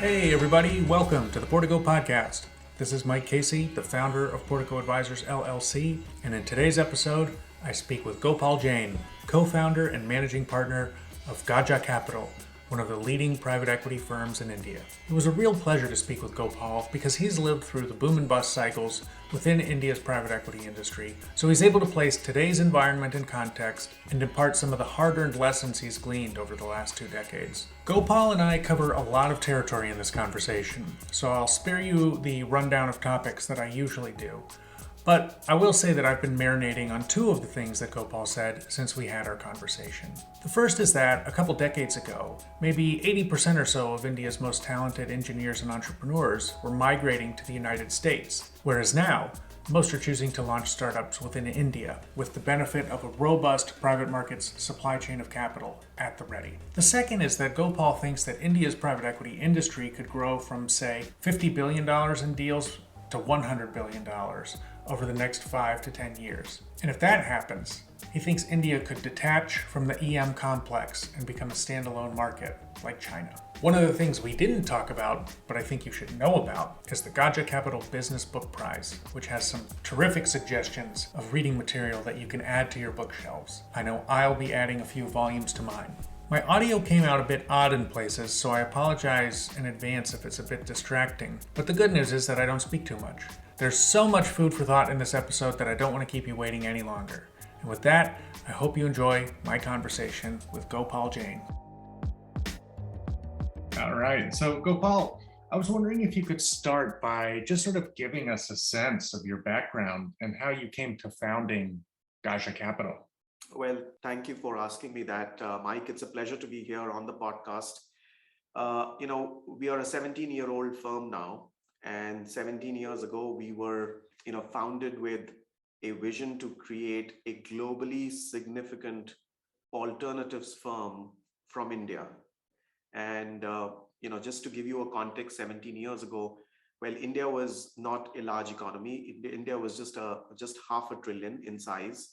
Hey everybody, welcome to the Portico Podcast. This is Mike Casey, the founder of Portico Advisors LLC, and in today's episode, I speak with Gopal Jain, co-founder and managing partner of Gaja Capital, one of the leading private equity firms in India. It was a real pleasure to speak with Gopal because he's lived through the boom and bust cycles within India's private equity industry, so he's able to place today's environment in context and impart some of the hard-earned lessons he's gleaned over the last 2 decades. Gopal and I cover a lot of territory in this conversation, so I'll spare you the rundown of topics that I usually do. But I will say that I've been marinating on 2 of the things that Gopal said since we had our conversation. The first is that a couple decades ago, maybe 80% or so of India's most talented engineers and entrepreneurs were migrating to the United States, whereas now, most are choosing to launch startups within India with the benefit of a robust private markets supply chain of capital at the ready. The second is that Gopal thinks that India's private equity industry could grow from, say, $50 billion in deals to $100 billion over the next 5 to 10 years. And if that happens, he thinks India could detach from the EM complex and become a standalone market like China. One of the things we didn't talk about, but I think you should know about, is the Gaja Capital Business Book Prize, which has some terrific suggestions of reading material that you can add to your bookshelves. I know I'll be adding a few volumes to mine. My audio came out a bit odd in places, so I apologize in advance if it's a bit distracting. But the good news is that I don't speak too much. There's so much food for thought in this episode that I don't want to keep you waiting any longer. And with that, I hope you enjoy my conversation with Gopal Jain. All right, so Gopal, I was wondering if you could start by just sort of giving us a sense of your background and how you came to founding Gaja Capital. Well, thank you for asking me that, Mike. It's a pleasure to be here on the podcast. We are a 17-year-old firm now, and 17 years ago, we were, founded with a vision to create a globally significant alternatives firm from India. And, just to give you a context, 17 years ago, well, India was not a large economy. India was just half a trillion in size.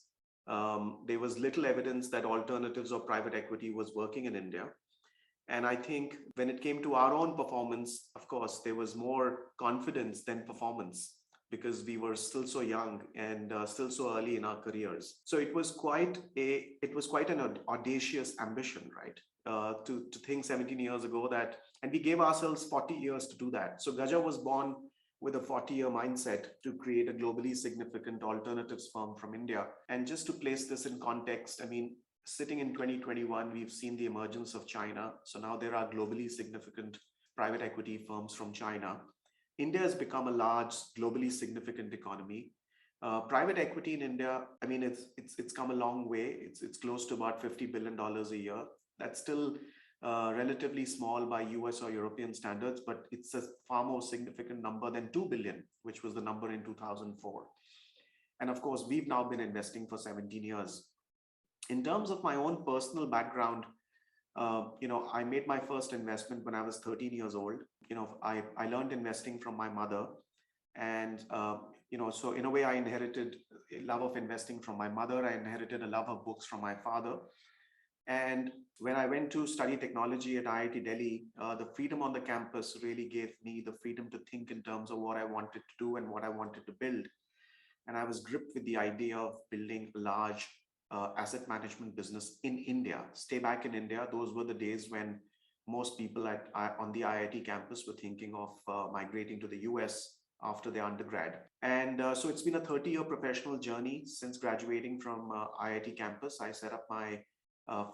There was little evidence that alternatives or private equity was working in India. And I think when it came to our own performance, of course, there was more confidence than performance because we were still so young and still so early in our careers. So it was quite an audacious ambition, right? To think 17 years ago that, and we gave ourselves 40 years to do that. So Gaja was born with a 40-year mindset to create a globally significant alternatives firm from India. And just to place this in context, sitting in 2021, we've seen the emergence of China. So now there are globally significant private equity firms from China. India has become a large, globally significant economy. Private equity in India, it's come a long way. It's close to about $50 billion a year. That's still relatively small by US or European standards, but it's a far more significant number than 2 billion, which was the number in 2004. And of course, we've now been investing for 17 years. In terms of my own personal background, I made my first investment when I was 13 years old. I learned investing from my mother. And, so in a way, I inherited a love of investing from my mother. I inherited a love of books from my father. And when I went to study technology at IIT Delhi, the freedom on the campus really gave me the freedom to think in terms of what I wanted to do and what I wanted to build. And I was gripped with the idea of building a large asset management business in India. Stay back in India. Those were the days when most people on the IIT campus were thinking of migrating to the US after their undergrad. And so it's been a 30-year professional journey since graduating from IIT campus. I set up my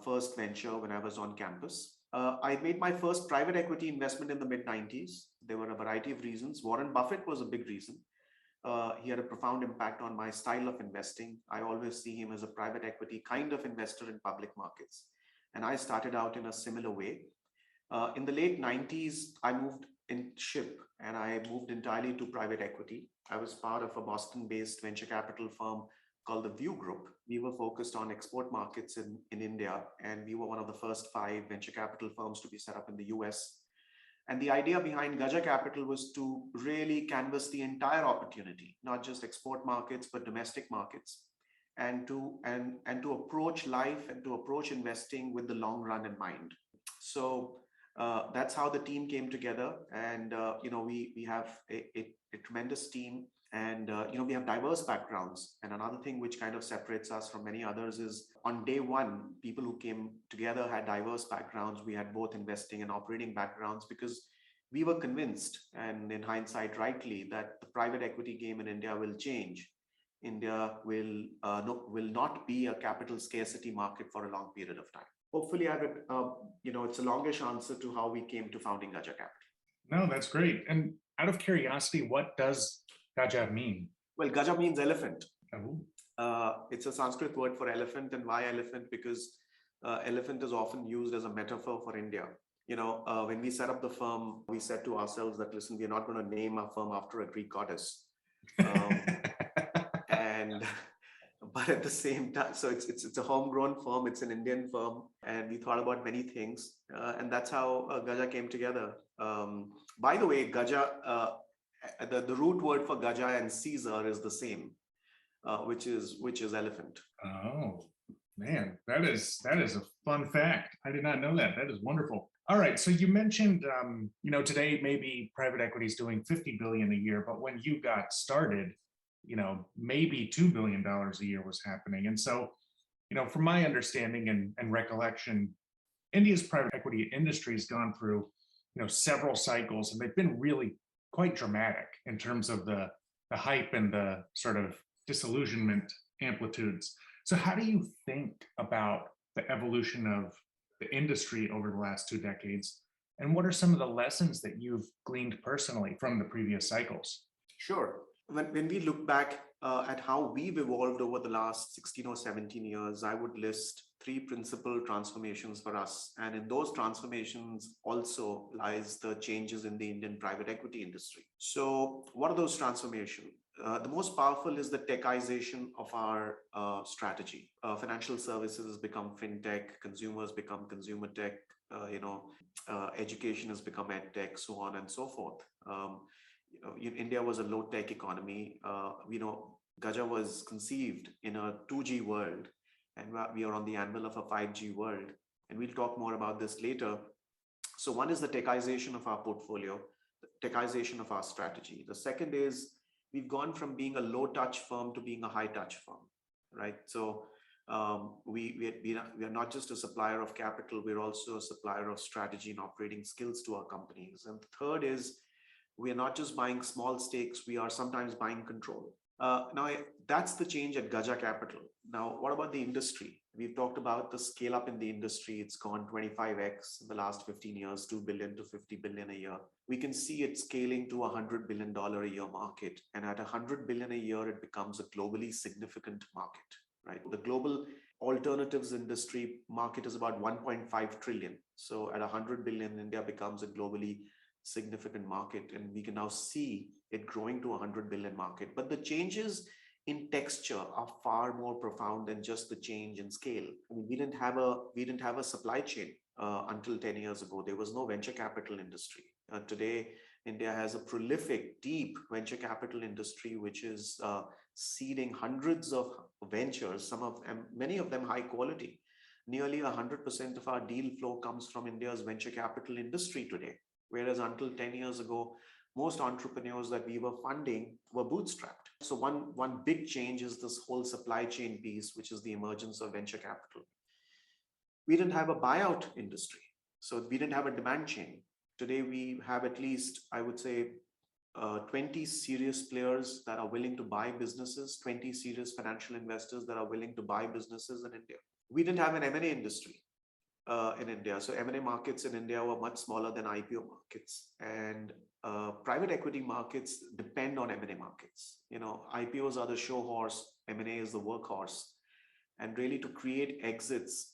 first venture when I was on campus. I made my first private equity investment in the mid-90s. There were a variety of reasons. Warren Buffett was a big reason. He had a profound impact on my style of investing. I always see him as a private equity kind of investor in public markets. And I started out in a similar way. In the late 90s, I moved in ship and I moved entirely to private equity. I was part of a Boston-based venture capital firm called the View Group. We were focused on export markets in India, and we were one of the first 5 venture capital firms to be set up in the US. And the idea behind Gaja Capital was to really canvas the entire opportunity, not just export markets, but domestic markets, and to approach life and to approach investing with the long run in mind. So That's how the team came together, and we have a tremendous team, and we have diverse backgrounds. And another thing which kind of separates us from many others is on day one, people who came together had diverse backgrounds. We had both investing and operating backgrounds because we were convinced, and in hindsight, rightly, that the private equity game in India will change. India will not be a capital scarcity market for a long period of time. Hopefully, it's a longish answer to how we came to founding Gaja Capital. No, that's great. And out of curiosity, what does Gaja mean? Well, Gaja means elephant. Oh. It's a Sanskrit word for elephant. And why elephant? Because elephant is often used as a metaphor for India. When we set up the firm, we said to ourselves that, listen, we're not going to name our firm after a Greek goddess. And but at the same time, so it's a homegrown firm, it's an Indian firm, and we thought about many things, and that's how Gaja came together. By the way, Gaja, the root word for Gaja and Caesar is the same, which is elephant. Oh man, that is a fun fact. I did not know that. That is wonderful. All right, so you mentioned today maybe private equity is doing 50 billion a year, but when you got started, maybe $2 billion a year was happening. And so, from my understanding and recollection, India's private equity industry has gone through, several cycles, and they've been really quite dramatic in terms of the hype and the sort of disillusionment amplitudes. So how do you think about the evolution of the industry over the last 2 decades? And what are some of the lessons that you've gleaned personally from the previous cycles? Sure. When we look back at how we've evolved over the last 16 or 17 years, I would list 3 principal transformations for us. And in those transformations also lies the changes in the Indian private equity industry. So what are those transformations? The most powerful is the techization of our strategy. Financial services has become fintech, consumers become consumer tech, education has become ed tech, so on and so forth. India was a low tech economy. Gaja was conceived in a 2G world, and we are on the anvil of a 5G world. And we'll talk more about this later. So one is the techization of our portfolio, the techization of our strategy. The second is we've gone from being a low touch firm to being a high touch firm, right? So we are not just a supplier of capital, we're also a supplier of strategy and operating skills to our companies. And the third is we are not just buying small stakes, we are sometimes buying control. Now, that's the change at Gaja Capital. Now, what about the industry? We've talked about the scale up in the industry. It's gone 25x in the last 15 years, 2 billion to 50 billion a year. We can see it scaling to $100 billion a year market. And at 100 billion a year, it becomes a globally significant market, right? The global alternatives industry market is about 1.5 trillion. So at 100 billion, India becomes a globally significant market, and we can now see it growing to 100 billion market. But the changes in texture are far more profound than just the change in scale. I mean, we didn't have a supply chain until 10 years ago. There was no venture capital industry. Today, India has a prolific, deep venture capital industry, which is seeding hundreds of ventures, many of them high quality. Nearly 100% of our deal flow comes from India's venture capital industry today. Whereas until 10 years ago, most entrepreneurs that we were funding were bootstrapped. So one big change is this whole supply chain piece, which is the emergence of venture capital. We didn't have a buyout industry. So we didn't have a demand chain. Today, we have at least, I would say, 20 serious players that are willing to buy businesses, 20 serious financial investors that are willing to buy businesses in India. We didn't have an M&A industry in India. So M&A markets in India were much smaller than IPO markets. And private equity markets depend on M&A markets. IPOs are the show horse, M&A is the workhorse. And really to create exits,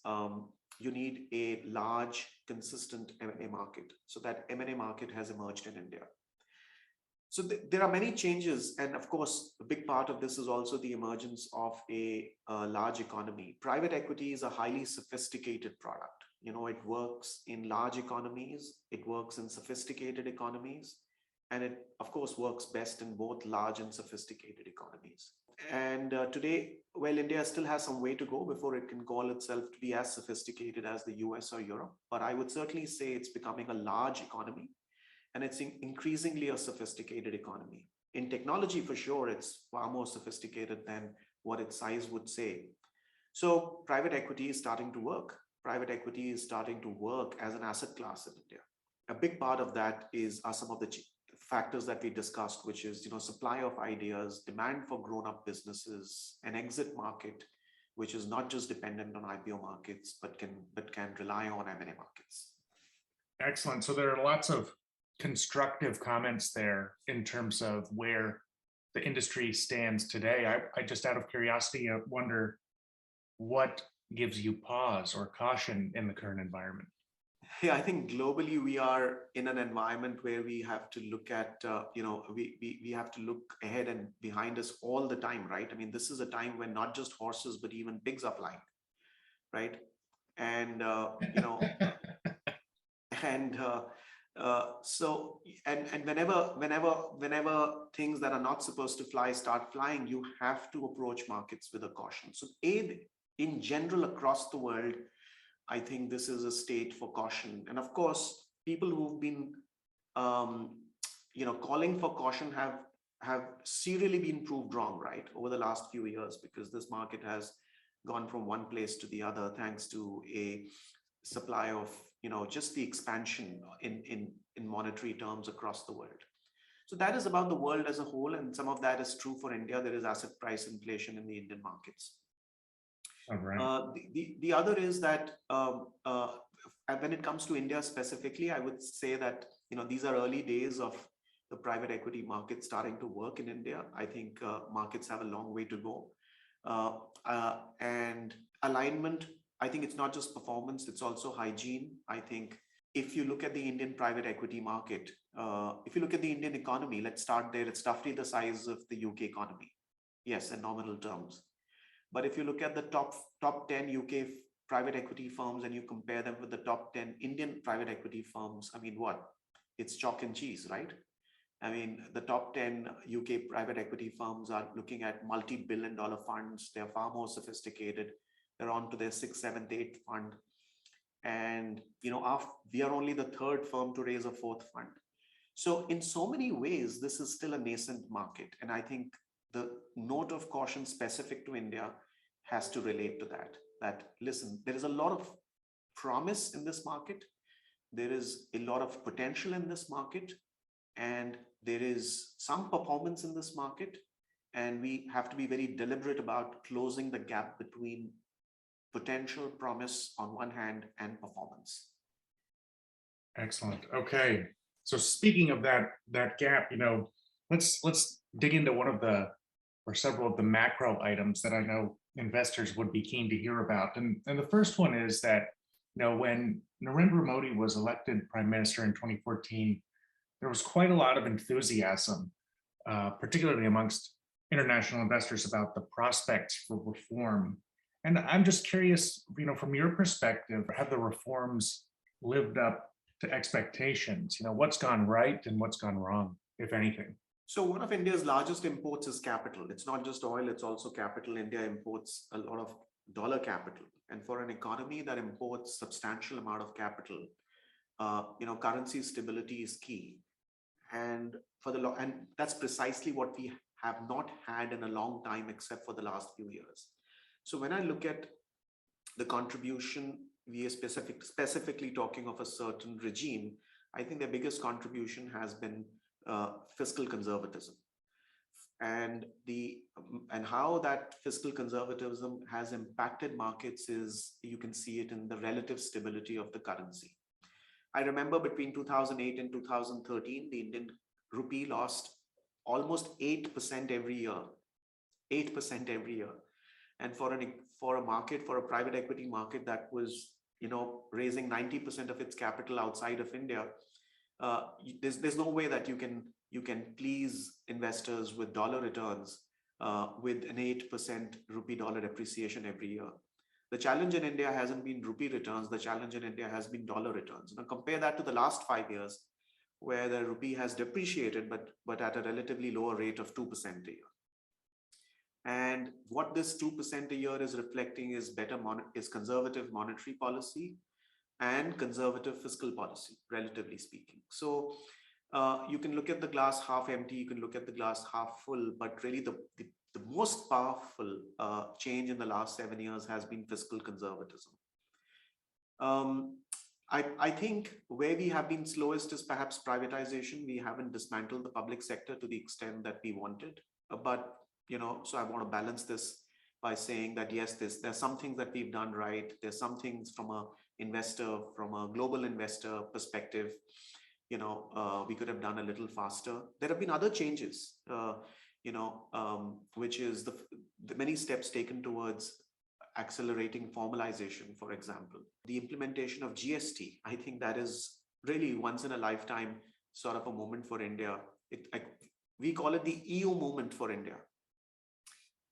you need a large, consistent M&A market. So that M&A market has emerged in India. So there are many changes. And of course, a big part of this is also the emergence of a large economy. Private equity is a highly sophisticated product. It works in large economies, it works in sophisticated economies, and it, of course, works best in both large and sophisticated economies. And today, well, India still has some way to go before it can call itself to be as sophisticated as the US or Europe. But I would certainly say it's becoming a large economy, and it's increasingly a sophisticated economy. In technology, for sure, it's far more sophisticated than what its size would say. So private equity is starting to work. Private equity is starting to work as an asset class in India. A big part of that are some of the factors that we discussed, which is supply of ideas, demand for grown-up businesses, an exit market, which is not just dependent on IPO markets, but can rely on M&A markets. Excellent. So there are lots of constructive comments there in terms of where the industry stands today. I just out of curiosity wonder what gives you pause or caution in the current environment? Yeah, I think globally we are in an environment where we have to look at, we have to look ahead and behind us all the time, right? I mean, this is a time when not just horses, but even pigs are flying, right? And, and and whenever things that are not supposed to fly start flying, you have to approach markets with a caution. So in general across the world, I think this is a state for caution. And of course, people who've been calling for caution have serially been proved wrong, right, over the last few years, because this market has gone from one place to the other thanks to a supply of just the expansion in monetary terms across the world. So that is about the world as a whole, and some of that is true for India. There is asset price inflation in the Indian markets. All right. The other is that when it comes to India specifically, I would say that these are early days of the private equity market starting to work in India. I think markets have a long way to go, and alignment. I think it's not just performance; it's also hygiene. I think if you look at the Indian private equity market, if you look at the Indian economy, let's start there. It's roughly the size of the UK economy, yes, in nominal terms. But if you look at the top 10 UK private equity firms and you compare them with the top 10 Indian private equity firms, I mean, what? It's chalk and cheese, right? I mean, the top 10 UK private equity firms are looking at multi-billion-dollar funds. They're far more sophisticated. They're on to their sixth, seventh, eighth fund. And, we are only the third firm to raise a fourth fund. So in so many ways, this is still a nascent market. And I think the note of caution specific to India has to relate to that listen, there is a lot of promise in this market. There is a lot of potential in this market, and there is some performance in this market. And we have to be very deliberate about closing the gap between potential promise on one hand and performance. Excellent. Okay. So speaking of that gap, let's dig into one of the or several of the macro items that I know investors would be keen to hear about. And the first one is that, when Narendra Modi was elected prime minister in 2014, there was quite a lot of enthusiasm, particularly amongst international investors, about the prospects for reform. And I'm just curious, from your perspective, have the reforms lived up to expectations? What's gone right and what's gone wrong, if anything? So one of India's largest imports is capital. It's not just oil, it's also capital. India imports a lot of dollar capital. And for an economy that imports substantial amount of capital, currency stability is key. And and that's precisely what we have not had in a long time, except for the last few years. So when I look at the contribution, we are specifically talking of a certain regime. I think the biggest contribution has been fiscal conservatism, and how that fiscal conservatism has impacted markets is you can see it in the relative stability of the currency. I remember between 2008 and 2013, the Indian rupee lost almost 8% every year, 8% every year. And for a private equity market that was, raising 90% of its capital outside of India, there's no way that you can please investors with dollar returns with an 8% rupee dollar appreciation every year. The challenge in India hasn't been rupee returns. The challenge in India has been dollar returns. Now compare that to the last 5 years, where the rupee has depreciated, but at a relatively lower rate of 2% a year. And what this 2% a year is reflecting is is conservative monetary policy and conservative fiscal policy, relatively speaking. So you can look at the glass half empty, you can look at the glass half full, but really the most powerful change in the last 7 years has been fiscal conservatism. Um, I think where we have been slowest is perhaps privatization. We haven't dismantled the public sector to the extent that we wanted. But, so I want to balance this by saying that, yes, there's some things that we've done right. There's some things from a global investor perspective, we could have done a little faster. There have been other changes, which is the many steps taken towards accelerating formalization, for example. The implementation of GST, I think that is really once in a lifetime sort of a moment for India. We call it the EU moment for India,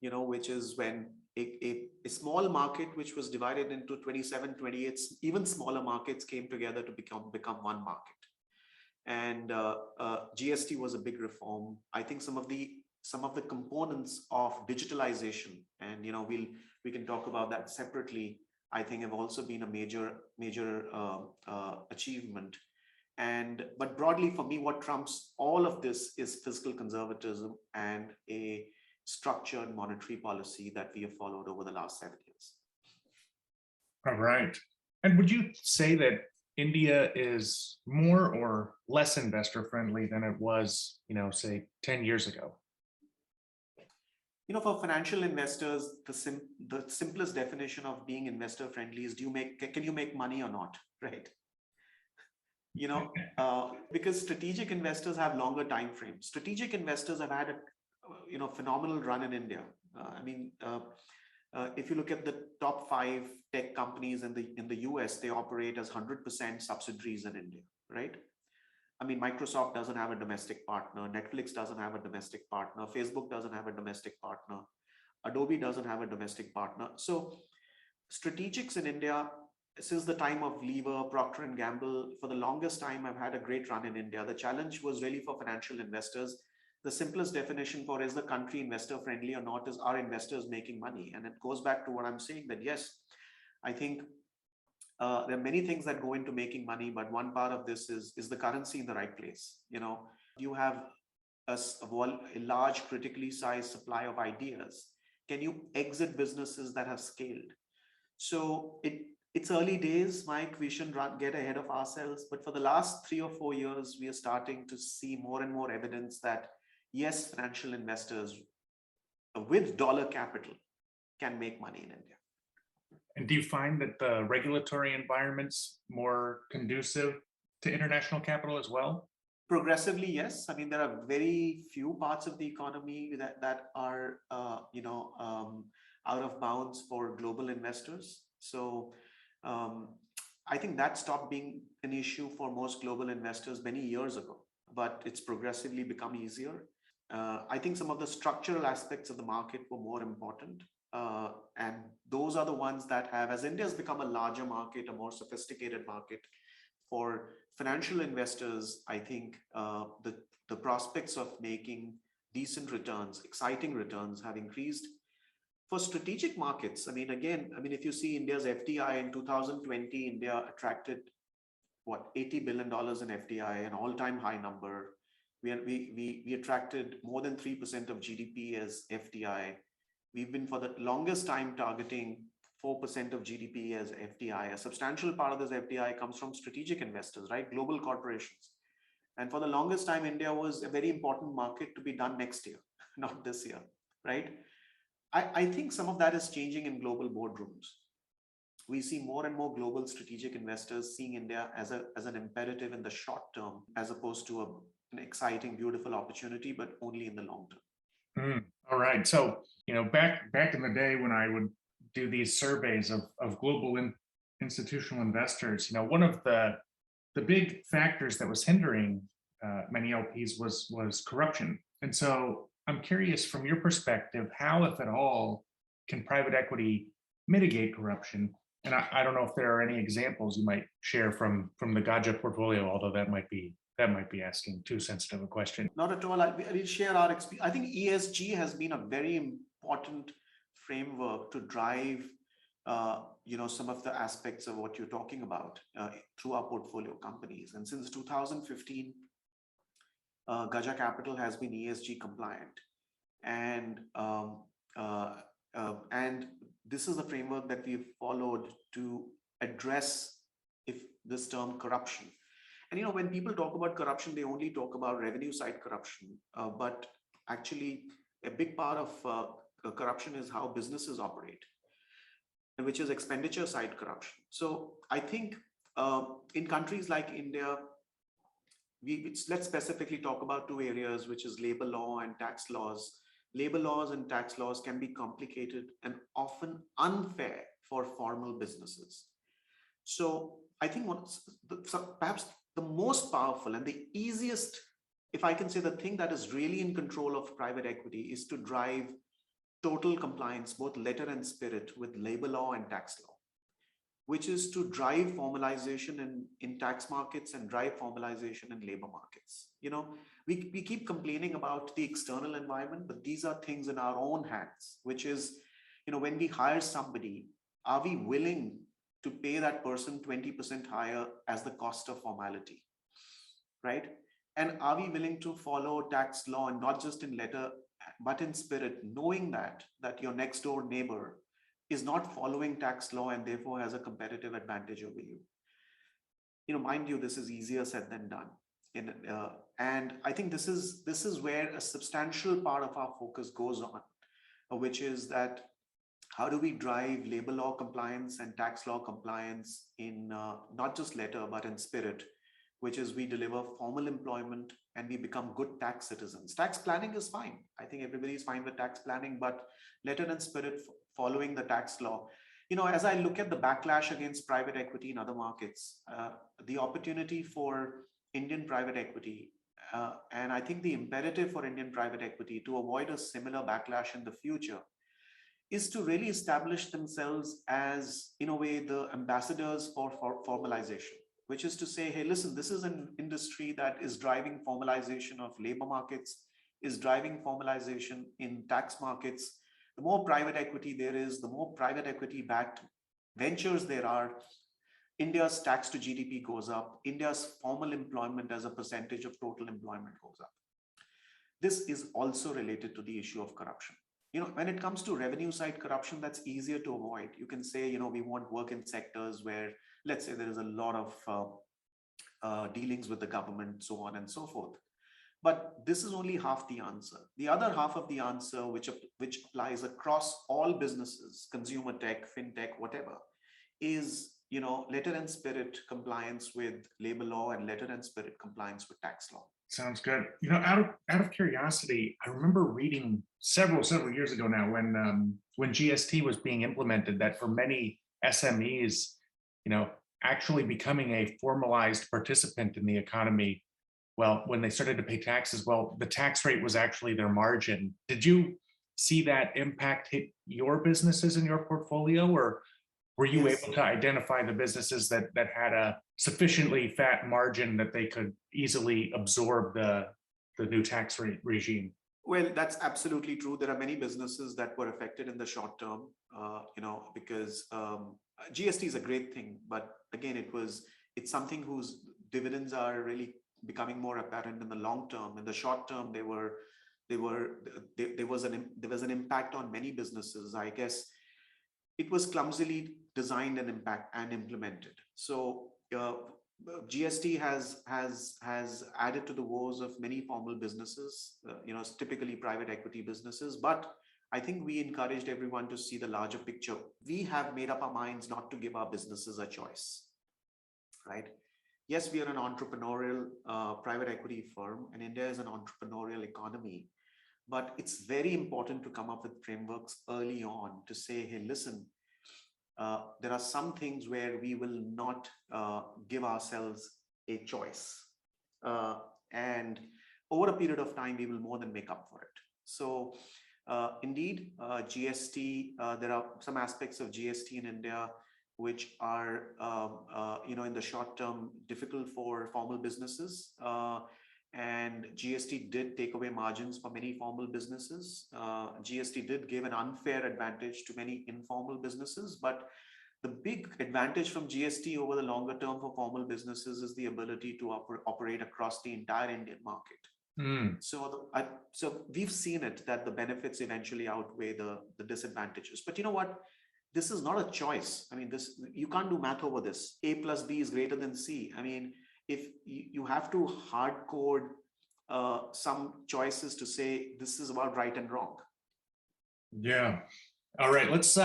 which is when a small market which was divided into 27, 28, even smaller markets came together to become one market. And GST was a big reform. I think some of the components of digitalization, and we can talk about that separately, I think have also been a major achievement. But broadly for me, what trumps all of this is fiscal conservatism and a structured monetary policy that we have followed over the last 7 years. All right. And would you say that India is more or less investor friendly than it was, say 10 years ago? For financial investors, the simplest definition of being investor friendly is can you make money or not, right? Because strategic investors have longer time frames. Strategic investors have had a phenomenal run in India. If you look at the top 5 tech companies in the US, they operate as 100% subsidiaries in India, right? Microsoft doesn't have a domestic partner. Netflix doesn't have a domestic partner. Facebook doesn't have a domestic partner. Adobe doesn't have a domestic partner. So strategics in India, since the time of Lever, Procter & Gamble, for the longest time, have had a great run in India. The challenge was really for financial investors. The simplest definition for is the country investor friendly or not is, are investors making money? And it goes back to what I'm saying, that yes, I think there are many things that go into making money, but one part of this is the currency in the right place. You have a large critically sized supply of ideas. Can you exit businesses that have scaled? So it's early days, Mike. We shouldn't get ahead of ourselves. But for the last 3 or 4 years, we are starting to see more and more evidence that yes, financial investors with dollar capital can make money in India. And do you find that the regulatory environment's more conducive to international capital as well? Progressively, yes. There are very few parts of the economy that are, out of bounds for global investors. So I think that stopped being an issue for most global investors many years ago, but it's progressively become easier. I think some of the structural aspects of the market were more important. And those are the ones that have, as India has become a larger market, a more sophisticated market for financial investors, I think the prospects of making decent returns, exciting returns have increased. For strategic markets, if you see India's FDI in 2020, India attracted $80 billion in FDI, an all-time high number. We attracted more than 3% of GDP as FDI. We've been for the longest time targeting 4% of GDP as FDI. A substantial part of this FDI comes from strategic investors, right? Global corporations. And for the longest time, India was a very important market to be done next year, not this year, right? I think some of that is changing in global boardrooms. We see more and more global strategic investors seeing India as an imperative in the short term, as opposed to an exciting, beautiful opportunity, but only in the long term. All right. So, back in the day when I would do these surveys of global institutional investors, one of the big factors that was hindering many LPs was corruption. And so I'm curious, from your perspective, how, if at all, can private equity mitigate corruption? And I don't know if there are any examples you might share from the Gaja portfolio, although that might be asking too sensitive a question. Not at all. We'll share our experience. I think ESG has been a very important framework to drive some of the aspects of what you're talking about through our portfolio companies. And since 2015, Gaja Capital has been ESG compliant, and and this is the framework that we've followed to address if this term corruption. And when people talk about corruption, they only talk about revenue side corruption, but actually a big part of corruption is how businesses operate, which is expenditure side corruption. So I think in countries like India, let's specifically talk about two areas, which is labor law and tax laws. Labor laws and tax laws can be complicated and often unfair for formal businesses. So I think perhaps the most powerful and the easiest, if I can say, the thing that is really in control of private equity is to drive total compliance, both letter and spirit, with labor law and tax law, which is to drive formalization in tax markets and drive formalization in labor markets. We keep complaining about the external environment, but these are things in our own hands, which is, when we hire somebody, are we willing to pay that person 20% higher as the cost of formality, right? And are we willing to follow tax law, and not just in letter, but in spirit, knowing that your next door neighbor is not following tax law and therefore has a competitive advantage over you? Mind you, this is easier said than done. And I think this is where a substantial part of our focus goes on, which is that how do we drive labor law compliance and tax law compliance in not just letter, but in spirit, which is we deliver formal employment and we become good tax citizens. Tax planning is fine. I think everybody is fine with tax planning, but letter and spirit following the tax law. As I look at the backlash against private equity in other markets, the opportunity for Indian private equity, and I think the imperative for Indian private equity to avoid a similar backlash in the future, is to really establish themselves as, in a way, the ambassadors for formalization, which is to say, hey, listen, this is an industry that is driving formalization of labor markets, is driving formalization in tax markets. The more private equity there is, the more private equity backed ventures there are, India's tax to GDP goes up, India's formal employment as a percentage of total employment goes up. This is also related to the issue of corruption. When it comes to revenue side corruption, that's easier to avoid. You can say, we want work in sectors where, let's say, there is a lot of dealings with the government, so on and so forth. But this is only half the answer. The other half of the answer, which applies across all businesses, consumer tech, fintech, whatever, is letter and spirit compliance with labor law and letter and spirit compliance with tax law. Sounds good. Out of curiosity, I remember reading several years ago now when GST was being implemented, that for many SMEs, actually becoming a formalized participant in the economy, well, when they started to pay taxes, well, the tax rate was actually their margin. Did you see that impact hit your businesses in your portfolio, or were you able to identify the businesses that had a sufficiently fat margin that they could easily absorb the new tax rate regime? Well, that's absolutely true. There are many businesses that were affected in the short term, because GST is a great thing, but again, it's something whose dividends are really becoming more apparent in the long term. In the short term, there was an impact on many businesses. I guess it was clumsily designed and implemented. So GST has added to the woes of many formal businesses, typically private equity businesses. But I think we encouraged everyone to see the larger picture. We have made up our minds not to give our businesses a choice, right? Yes, we are an entrepreneurial private equity firm, and India is an entrepreneurial economy. But it's very important to come up with frameworks early on to say, hey, listen, there are some things where we will not give ourselves a choice. And over a period of time, we will more than make up for it. So indeed, GST, there are some aspects of GST in India which are, in the short term, difficult for formal businesses. And GST did take away margins for many formal businesses. GST did give an unfair advantage to many informal businesses, but the big advantage from GST over the longer term for formal businesses is the ability to operate across the entire Indian market. So we've seen it that the benefits eventually outweigh the disadvantages. But you know what? This is not a choice. I mean, this, you can't do math over this. A plus B is greater than C. I mean, if you have to hard code some choices to say this is about right and wrong. Yeah. All right. Let's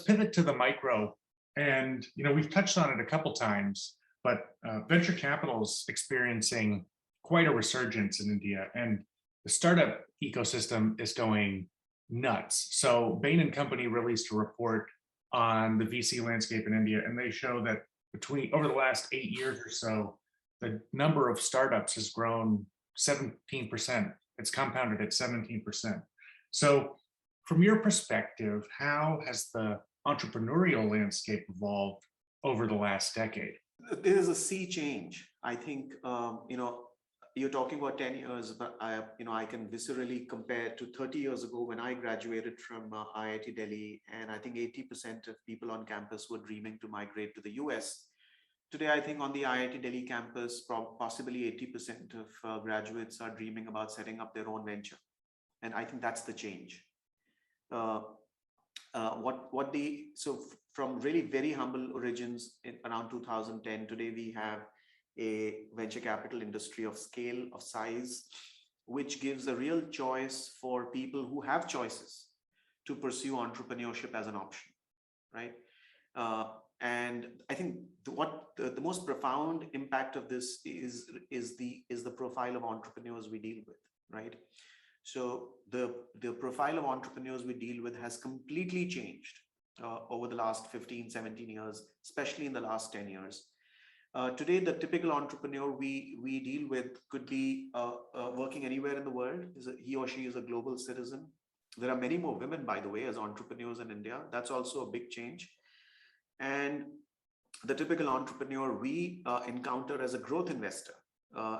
pivot to the micro. And we've touched on it a couple times, but venture capital is experiencing quite a resurgence in India, and the startup ecosystem is going nuts. So Bain and Company released a report on the VC landscape in India, and they show that over the last 8 years or so, the number of startups has grown 17%. It's compounded at 17%. So from your perspective, how has the entrepreneurial landscape evolved over the last decade? There is a sea change. I think, you're talking about 10 years, but I can viscerally compare to 30 years ago when I graduated from IIT Delhi, and I think 80% of people on campus were dreaming to migrate to the US. Today, I think on the IIT Delhi campus, possibly 80% of graduates are dreaming about setting up their own venture. And I think that's the change. So from really very humble origins around 2010, today we have a venture capital industry of scale, of size, which gives a real choice for people who have choices to pursue entrepreneurship as an option, right? And I think the most profound impact of this is the profile of entrepreneurs we deal with, right? So the profile of entrepreneurs we deal with has completely changed over the last 15, 17 years, especially in the last 10 years. Today, the typical entrepreneur we deal with could be working anywhere in the world. He or she is a global citizen. There are many more women, by the way, as entrepreneurs in India. That's also a big change. And the typical entrepreneur we encounter as a growth investor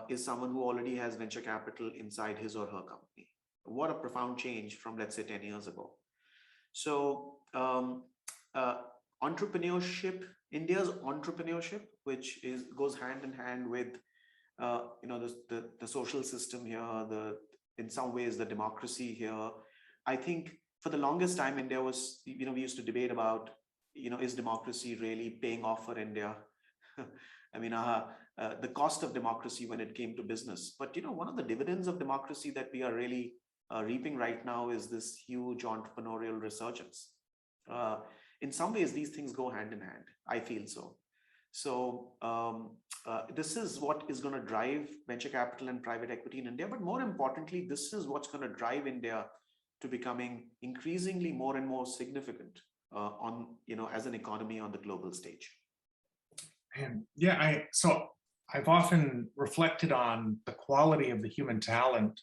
is someone who already has venture capital inside his or her company. What a profound change from, let's say, 10 years ago. So entrepreneurship, India's entrepreneurship, which goes hand in hand with the social system here, in some ways the democracy here. I think for the longest time, India was, we used to debate about, is democracy really paying off for India? I mean, the cost of democracy when it came to business. But one of the dividends of democracy that we are really reaping right now is this huge entrepreneurial resurgence. In some ways, these things go hand in hand. I feel so. So this is what is going to drive venture capital and private equity in India. But more importantly, this is what's going to drive India to becoming increasingly more and more significant as an economy on the global stage. And yeah, I've often reflected on the quality of the human talent.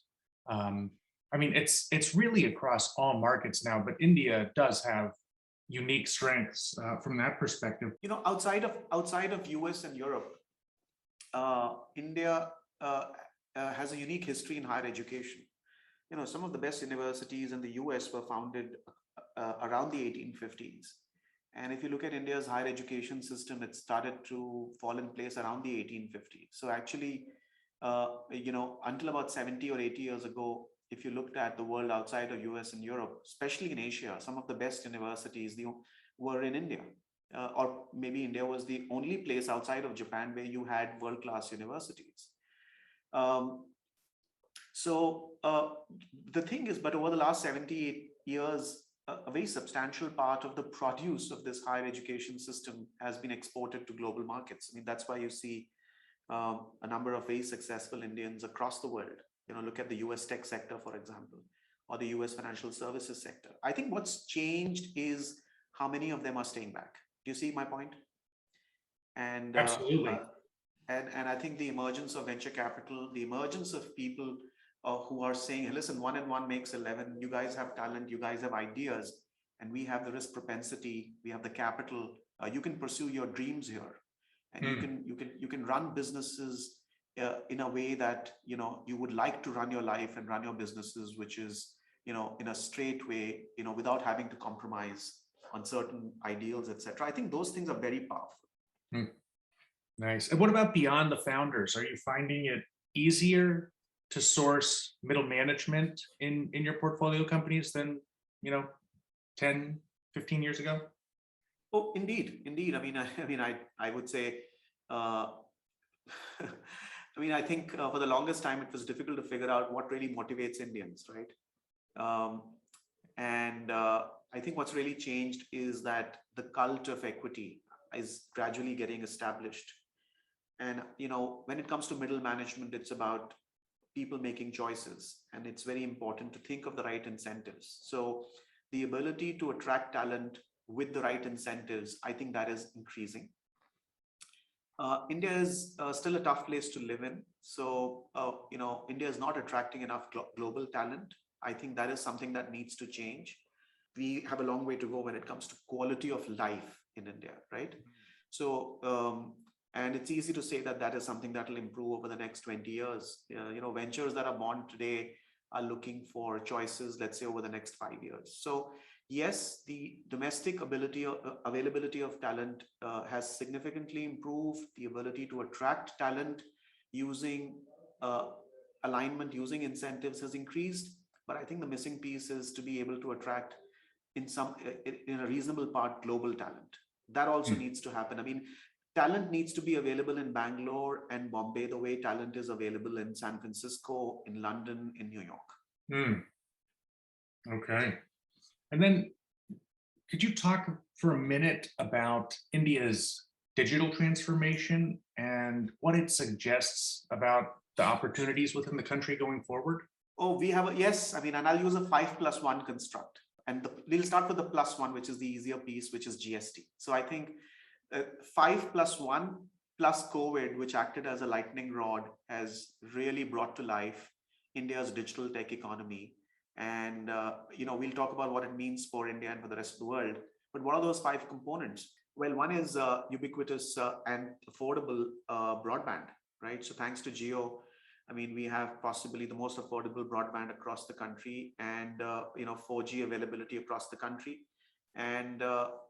I mean, it's really across all markets now, but India does have unique strengths from that perspective. Outside of US and Europe, India has a unique history in higher education. Some of the best universities in the US were founded around the 1850s. And if you look at India's higher education system, it started to fall in place around the 1850s. So actually, until about 70 or 80 years ago, if you looked at the world outside of US and Europe, especially in Asia, some of the best universities were in India. Or maybe India was the only place outside of Japan where you had world-class universities. So the thing is, but over the last 78 years, a very substantial part of the produce of this higher education system has been exported to global markets. I mean, that's why you see a number of very successful Indians across the world. Look at the US tech sector, for example, or the US financial services sector. I think what's changed is how many of them are staying back. Do you see my point? And absolutely. And I think the emergence of venture capital, the emergence of people who are saying, hey, listen, 1 and 1 makes 11. You guys have talent, you guys have ideas, and we have the risk propensity, we have the capital. You can pursue your dreams here, and you can run businesses in a way that you would like to run your life and run your businesses, which is in a straight way, without having to compromise on certain ideals, etc. I think those things are very powerful. Hmm. Nice. And what about beyond the founders? Are you finding it easier to source middle management in your portfolio companies than 10, 15 years ago? Oh, indeed. I would say, uh, I think for the longest time it was difficult to figure out what really motivates Indians, right? Um, and I think what's really changed is that the cult of equity is gradually getting established. And when it comes to middle management, it's about people making choices, and it's very important to think of the right incentives. So the ability to attract talent with the right incentives, I think that is increasing. India is still a tough place to live in. So, India is not attracting enough global talent. I think that is something that needs to change. We have a long way to go when it comes to quality of life in India, right? So, and it's easy to say that that is something that will improve over the next 20 years. Ventures that are born today are looking for choices, let's say, over the next 5 years. So, yes, the domestic availability of talent has significantly improved. The ability to attract talent using uh, alignment, using incentives has increased. But I think the missing piece is to be able to attract in a reasonable part global talent. That also needs to happen. Talent needs to be available in Bangalore and Bombay the way talent is available in San Francisco, in London, in New York. Okay. And then could you talk for a minute about India's digital transformation and what it suggests about the opportunities within the country going forward? Oh, we have yes. And I'll use a 5+1 construct. And we'll start with the plus one, which is the easier piece, which is GST. So I think 5+1 plus COVID, which acted as a lightning rod, has really brought to life India's digital tech economy. And we'll talk about what it means for India and for the rest of the world. But what are those 5 components? Well, one is ubiquitous and affordable broadband, right? So thanks to Geo, we have possibly the most affordable broadband across the country, and 4G availability across the country. And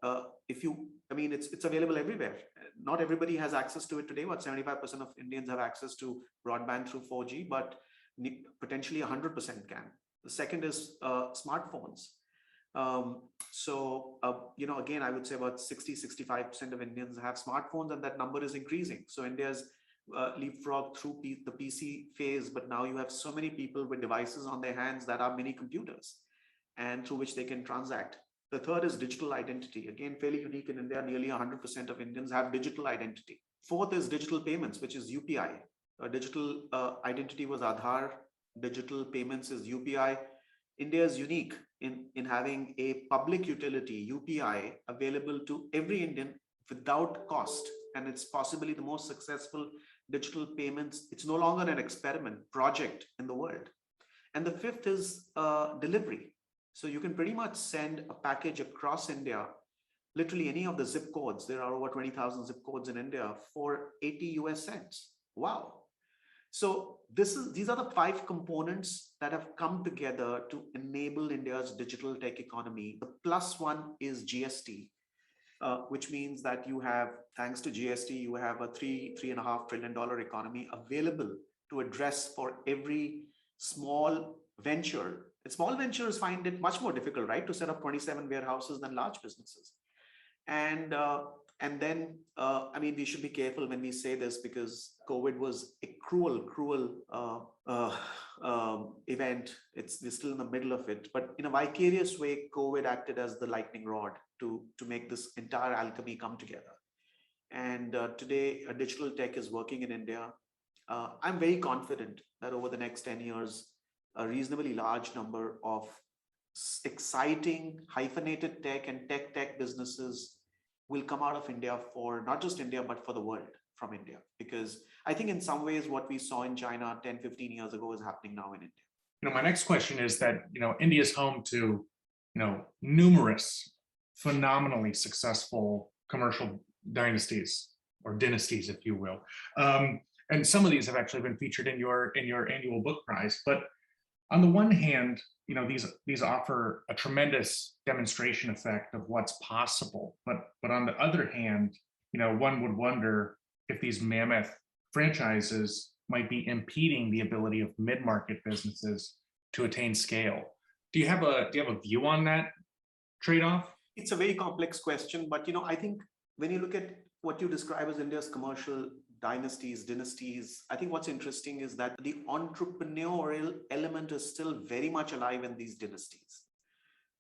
it's available everywhere. Not everybody has access to it today. What 75% of Indians have access to broadband through 4G, but potentially 100% can. The second is smartphones. Again, I would say about 65% of Indians have smartphones, and that number is increasing. So India's leapfrog through the PC phase, but now you have so many people with devices on their hands that are mini computers, and through which they can transact. The third is digital identity. Again, fairly unique in India. Nearly 100% of Indians have digital identity. Fourth is digital payments, which is UPI. Digital identity was Aadhaar. Digital payments is UPI. India is unique in having a public utility, UPI, available to every Indian without cost. And it's possibly the most successful digital payments. It's no longer an experiment project in the world. And the fifth is delivery. So you can pretty much send a package across India, literally any of the zip codes. There are over 20,000 zip codes in India for 80 US cents. Wow. So these are the 5 components that have come together to enable India's digital tech economy. The plus one is GST, which means that you have, thanks to GST, you have a $3.5 trillion economy available to address for every small venture. And small ventures find it much more difficult, right, to set up 27 warehouses than large businesses. And then, we should be careful when we say this, because COVID was a cruel event. We're still in the middle of it, but in a vicarious way, COVID acted as the lightning rod to make this entire alchemy come together. And today, digital tech is working in India. I'm very confident that over the next 10 years, a reasonably large number of exciting hyphenated tech and tech businesses will come out of India, for not just India, but for the world from India. Because I think in some ways, what we saw in China 10, 15 years ago is happening now in India. My next question is that, India is home to, numerous phenomenally successful commercial dynasties, or dynasties, if you will. And some of these have actually been featured in your annual book prize. But on the one hand, these offer a tremendous demonstration effect of what's possible. But on the other hand, one would wonder if these mammoth franchises might be impeding the ability of mid-market businesses to attain scale. Do you have a view on that trade-off? It's a very complex question, but I think when you look at what you describe as India's commercial dynasties, I think what's interesting is that the entrepreneurial element is still very much alive in these dynasties.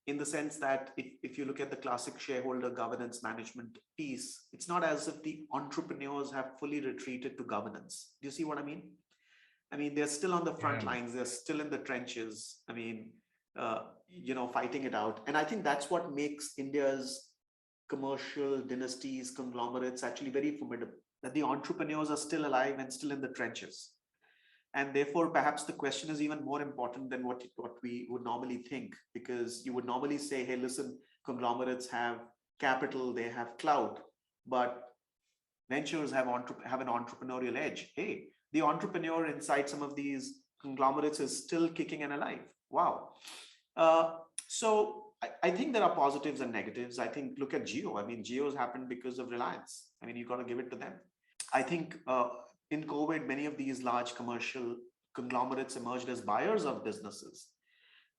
In the sense that if you look at the classic shareholder governance management piece, it's not as if the entrepreneurs have fully retreated to governance. Do you see what I mean? I mean, they're still on the front lines, they're still in the trenches. I mean, fighting it out. And I think that's what makes India's commercial dynasties, conglomerates actually very formidable, that the entrepreneurs are still alive and still in the trenches. And therefore, perhaps the question is even more important than what we would normally think, because you would normally say, hey, listen, conglomerates have capital, they have clout, but ventures have an entrepreneurial edge. Hey, the entrepreneur inside some of these conglomerates is still kicking and alive. Wow. So I think there are positives and negatives. I think, look at Geo. I mean, Geo's happened because of Reliance. I mean, you got to give it to them. I think in COVID, many of these large commercial conglomerates emerged as buyers of businesses,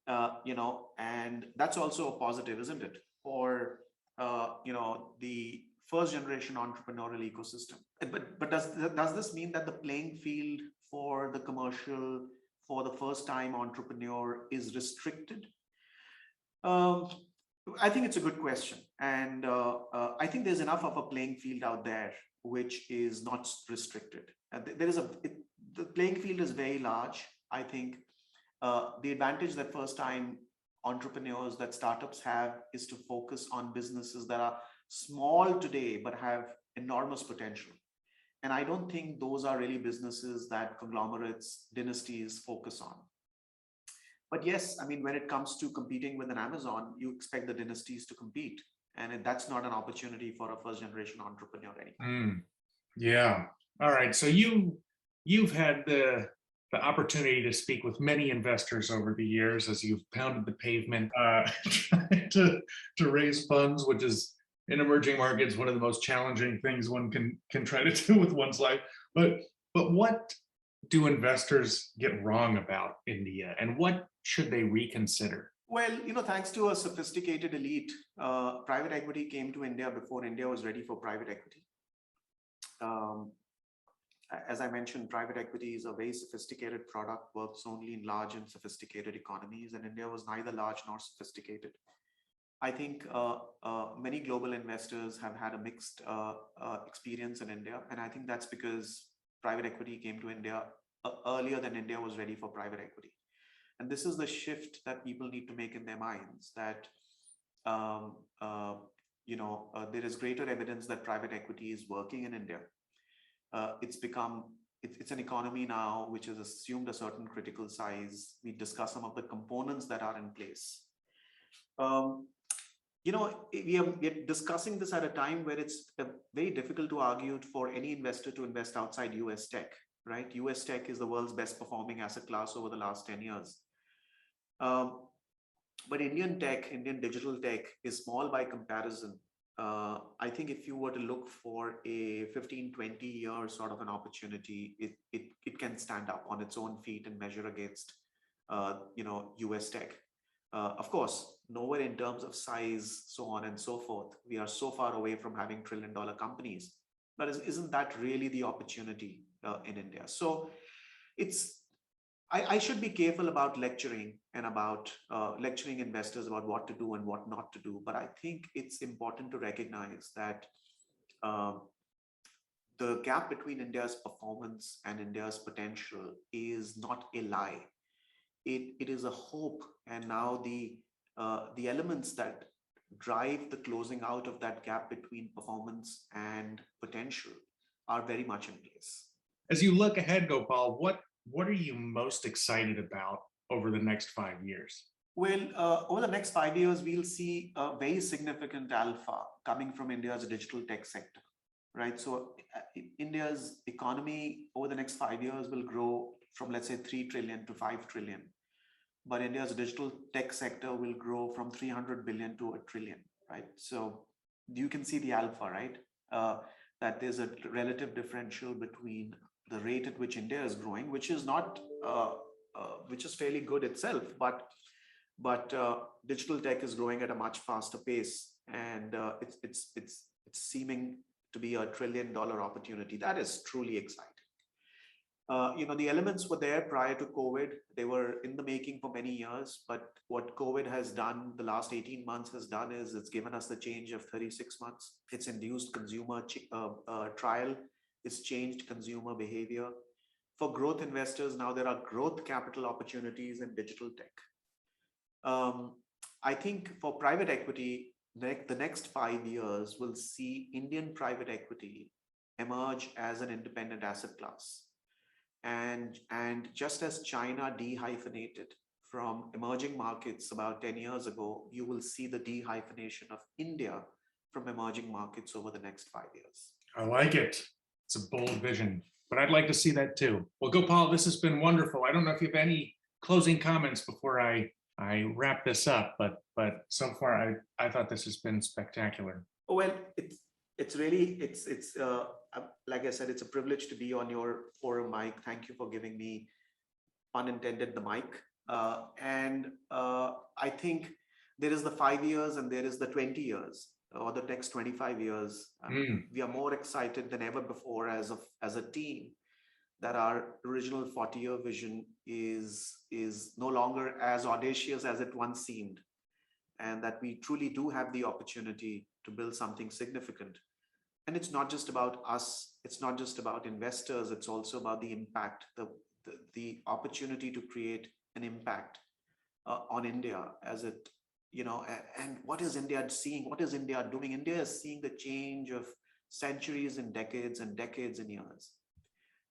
and that's also a positive, isn't it? For, the first generation entrepreneurial ecosystem. But does this mean that the playing field for the commercial, for the first time entrepreneur is restricted? I think it's a good question. And I think there's enough of a playing field out there which is not restricted. The playing field is very large. I think the advantage that first time entrepreneurs, that startups have, is to focus on businesses that are small today but have enormous potential. And I don't think those are really businesses that conglomerates, dynasties focus on. But yes, I mean, when it comes to competing with an Amazon, you expect the dynasties to compete. And that's not an opportunity for a first generation entrepreneur anymore. Yeah. All right. So you've had the opportunity to speak with many investors over the years as you've pounded the pavement trying to raise funds, which is in emerging markets one of the most challenging things one can try to do with one's life. But what do investors get wrong about India, and what should they reconsider? Well, thanks to a sophisticated elite, private equity came to India before India was ready for private equity. As I mentioned, private equity is a very sophisticated product, works only in large and sophisticated economies, and India was neither large nor sophisticated. I think many global investors have had a mixed experience in India, and I think that's because private equity came to India earlier than India was ready for private equity. And this is the shift that people need to make in their minds, that there is greater evidence that private equity is working in India. It's an economy now which has assumed a certain critical size. We discuss some of the components that are in place. We are discussing this at a time where it's very difficult to argue for any investor to invest outside US tech, right? US tech is the world's best performing asset class over the last 10 years. But Indian digital tech is small by comparison. I think if you were to look for a 15, 20 year sort of an opportunity, it can stand up on its own feet and measure against, US tech. Of course, nowhere in terms of size, so on and so forth. We are so far away from having trillion-dollar companies. But isn't that really the opportunity in India? So I should be careful about lecturing and about lecturing investors about what to do and what not to do. But I think it's important to recognize that the gap between India's performance and India's potential is not a lie. It is a hope. And now the elements that drive the closing out of that gap between performance and potential are very much in place. As you look ahead, Gopal, what are you most excited about over the next 5 years? Well, over the next 5 years, we'll see a very significant alpha coming from India's digital tech sector. right? So India's economy over the next 5 years will grow from, let's say, 3 trillion to 5 trillion. But India's digital tech sector will grow from 300 billion to a trillion, right? So you can see the alpha, right? That there's a relative differential between the rate at which India is growing, which is not, which is fairly good itself, but digital tech is growing at a much faster pace, and it's seeming to be $1 trillion opportunity. That is truly exciting. The elements were there prior to COVID. They were in the making for many years. But what COVID has done, the last 18 months has done, is it's given us the change of 36 months. It's induced consumer trial. It's changed consumer behavior. For growth investors, now there are growth capital opportunities in digital tech. I think for private equity, the next 5 years will see Indian private equity emerge as an independent asset class. And just as China dehyphenated from emerging markets about 10 years ago, you will see the dehyphenation of India from emerging markets over the next 5 years. I like it. It's a bold vision, but I'd like to see that too. Well, Gopal, this has been wonderful. I don't know if you have any closing comments before I wrap this up, but so far I thought this has been spectacular. Well, it's really like I said, it's a privilege to be on your forum, Mike. Thank you for giving me, pun intended, the mic. And I think there is the 5 years and there is the 20 years or the next 25 years. We are more excited than ever before as a team that our original 40-year vision is no longer as audacious as it once seemed, and that we truly do have the opportunity to build something significant. And it's not just about us, it's not just about investors, it's also about the impact, the opportunity to create an impact on India as it, and what is India seeing? What is India doing? India is seeing the change of centuries and decades and decades and years,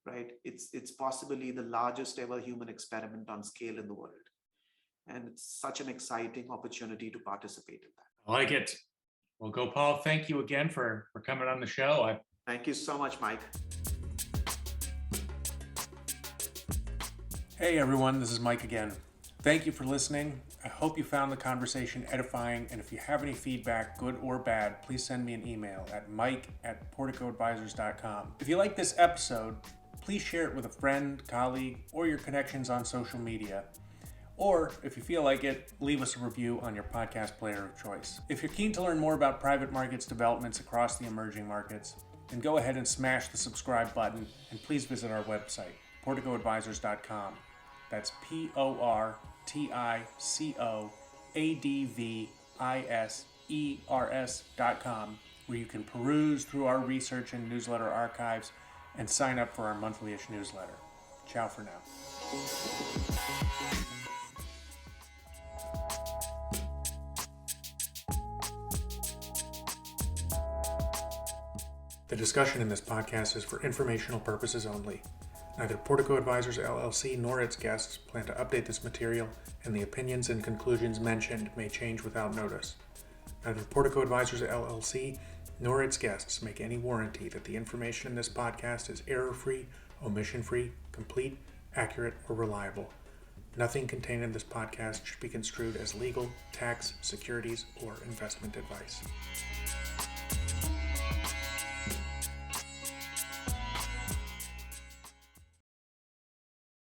right? It's possibly the largest ever human experiment on scale in the world. And it's such an exciting opportunity to participate in that. I like it. Well, Gopal, thank you again for coming on the show. Thank you so much, Mike. Hey, everyone. This is Mike again. Thank you for listening. I hope you found the conversation edifying. And if you have any feedback, good or bad, please send me an email at mike@porticoadvisors.com. If you like this episode, please share it with a friend, colleague, or your connections on social media. Or, if you feel like it, leave us a review on your podcast player of choice. If you're keen to learn more about private markets developments across the emerging markets, then go ahead and smash the subscribe button, and please visit our website, porticoadvisors.com. That's porticoadvisers.com, where you can peruse through our research and newsletter archives and sign up for our monthly-ish newsletter. Ciao for now. The discussion in this podcast is for informational purposes only. Neither Portico Advisors LLC nor its guests plan to update this material, and the opinions and conclusions mentioned may change without notice. Neither Portico Advisors LLC nor its guests make any warranty that the information in this podcast is error-free, omission-free, complete, accurate, or reliable. Nothing contained in this podcast should be construed as legal, tax, securities, or investment advice.